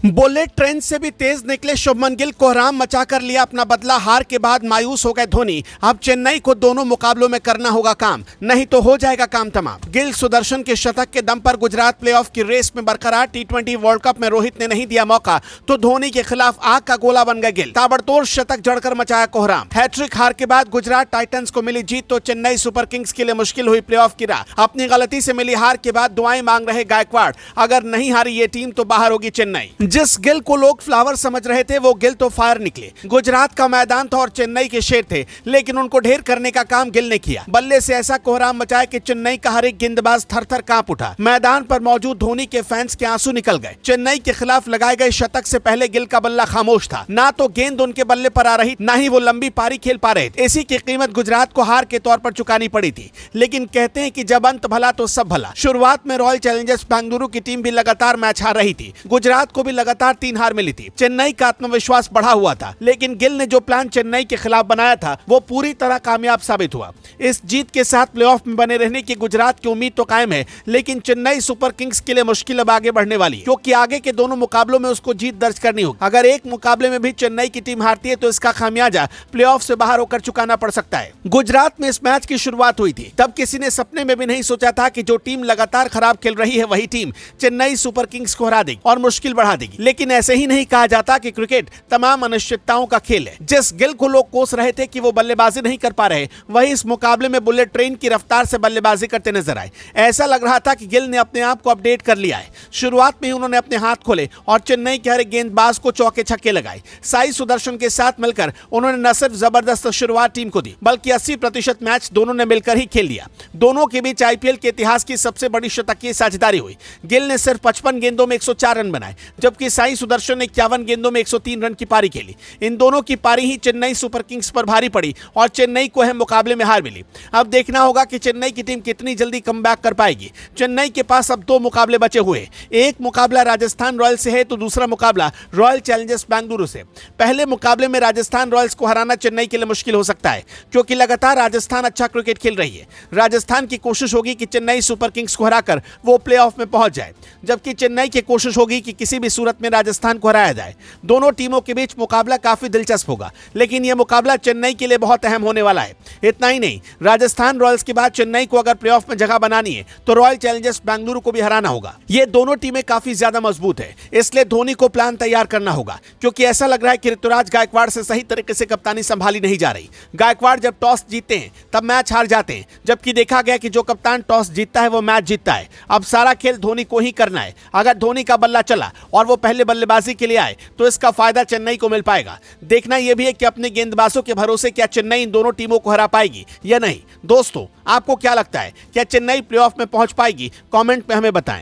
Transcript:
Bullet train से भी तेज निकले शुभमन गिल, कोहराम मचाकर लिया अपना बदला। हार के बाद मायूस हो गए धोनी। अब चेन्नई को दोनों मुकाबलों में करना होगा काम, नहीं तो हो जाएगा काम तमाम। गिल सुदर्शन के शतक के दम पर गुजरात प्लेऑफ की रेस में बरकरार। टी20 वर्ल्ड कप में रोहित ने नहीं दिया मौका तो धोनी के खिलाफ आग का गोला बन गए गिल। ताबड़तोड़ शतक जड़कर मचाया कोहराम। हैट्रिक हार के बाद गुजरात टाइटंस को मिली जीत तो चेन्नई सुपर किंग्स के लिए मुश्किल हुई प्लेऑफ की राह। अपनी गलती से मिली हार के बाद दुआएं मांग रहे गायकवाड़, अगर नहीं हारी ये टीम तो बाहर होगी चेन्नई। जिस गिल को लोग फ्लावर समझ रहे थे वो गिल तो फायर निकले। गुजरात का मैदान था और चेन्नई के शेर थे, लेकिन उनको ढेर करने का काम गिल ने किया। बल्ले से ऐसा कोहराम मचाया कि चेन्नई का हर एक गेंदबाज थर-थर कांप उठा। मैदान पर मौजूद धोनी के फैंस के आंसू निकल गए। चेन्नई के खिलाफ लगाए गए शतक से पहले गिल का बल्ला खामोश था। ना तो गेंद उनके बल्ले पर आ रही, ना ही वो लंबी पारी खेल पा रहे थे। इसी की कीमत गुजरात को हार के तौर पर चुकानी पड़ी थी। लेकिन कहते हैं कि जब अंत भला तो सब भला। शुरुआत में रॉयल चैलेंजर्स बेंगलुरु की टीम भी लगातार मैच हार रही थी। गुजरात को भी लगातार 3 हार मिली थी। चेन्नई का आत्मविश्वास बढ़ा हुआ था, लेकिन गिल ने जो प्लान चेन्नई के खिलाफ बनाया था वो पूरी तरह कामयाब साबित हुआ। इस जीत के साथ प्लेऑफ में बने रहने की गुजरात की उम्मीद तो कायम है, लेकिन चेन्नई सुपर किंग्स के लिए मुश्किल अब आगे बढ़ने वाली है, क्योंकि आगे के दोनों मुकाबलों में उसको जीत दर्ज करनी होगी। अगर एक मुकाबले में भी चेन्नई की टीम हारती है तो इसका खामियाजा प्लेऑफ से बाहर होकर चुकाना पड़ सकता है। गुजरात में इस मैच की शुरुआत हुई थी, तब किसी ने सपने में भी नहीं सोचा था कि जो टीम लगातार खराब खेल रही है वही टीम चेन्नई सुपर किंग्स को हरा देगी और मुश्किल बढ़ा देगी। लेकिन ऐसे ही नहीं कहा जाता कि क्रिकेट तमाम अनिश्चितताओं का खेल है। जिस गिल को लोग कोस रहे थे कि वो बल्लेबाजी नहीं कर पा रहे, वही इस मुकाबले में बुलेट ट्रेन की रफ्तार से बल्लेबाजी करते नजर आए। ऐसा लग रहा था कि गिल ने अपने आप को अपडेट कर लिया है। शुरुआत में ही उन्होंने अपने हाथ खोले और चेन्नई के हर एक गेंदबाज को चौके छक्के लगाए। साई सुदर्शन के साथ मिलकर उन्होंने न सिर्फ जबरदस्त शुरुआत टीम को दी, बल्कि 80% मैच दोनों ने मिलकर ही खेल लिया। दोनों के बीच आईपीएल के इतिहास की सबसे बड़ी शतकीय साझेदारी हुई। गिल ने सिर्फ 55 गेंदों में 104 रन बनाए, जबकि साई सुदर्शन ने 51 गेंदों में 103 रन की पारी खेली। इन दोनों की पारी ही चेन्नई सुपर किंग्स पर भारी पड़ी और चेन्नई को अहम मुकाबले में हार मिली। अब देखना होगा कि चेन्नई की टीम कितनी जल्दी कमबैक कर पाएगी। चेन्नई के पास अब 2 मुकाबले बचे हुए। एक मुकाबला राजस्थान रॉयल्स से है तो दूसरा मुकाबला रॉयल चैलेंजर्स बेंगलुरु से। पहले मुकाबले में राजस्थान रॉयल्स को हराना चेन्नई के लिए मुश्किल हो सकता है, क्योंकि लगातार राजस्थान अच्छा क्रिकेट खेल रही है। राजस्थान की कोशिश होगी कि चेन्नई सुपर किंग्स को हराकर वो प्लेऑफ में पहुंच जाए, जबकि चेन्नई की कोशिश होगी कि किसी भी सूरत में राजस्थान को हराया जाए। दोनों टीमों के बीच मुकाबला काफी दिलचस्प होगा, लेकिन यह मुकाबला चेन्नई के लिए बहुत अहम होने वाला है। इतना ही नहीं, राजस्थान रॉयल्स के बाद चेन्नई को अगर प्लेऑफ में जगह बनानी है तो रॉयल चैलेंजर्स बेंगलुरु को भी हराना होगा। ये दोनों टीमें काफी ज्यादा मजबूत है, इसलिए धोनी को प्लान तैयार करना होगा, क्योंकि ऐसा लग रहा है कि ऋतुराज गायकवाड़ से सही तरीके से कप्तानी संभाली नहीं जा रही। गायकवाड़ जब टॉस जीतते हैं तब मैच हार जाते हैं, जबकि देखा गया कि जो कप्तान टॉस जीतता है वो मैच जीतता है। अब सारा खेल धोनी को ही करना है। अगर धोनी का बल्ला चला और वो पहले बल्लेबाजी के लिए आए तो इसका फायदा चेन्नई को मिल पाएगा। देखना यह भी है कि अपने गेंदबाजों के भरोसे क्या चेन्नई इन दोनों टीमों को हरा पाएगी या नहीं। दोस्तों, आपको क्या लगता है, क्या चेन्नई प्लेऑफ में पहुंच पाएगी? कमेंट में हमें बताएं।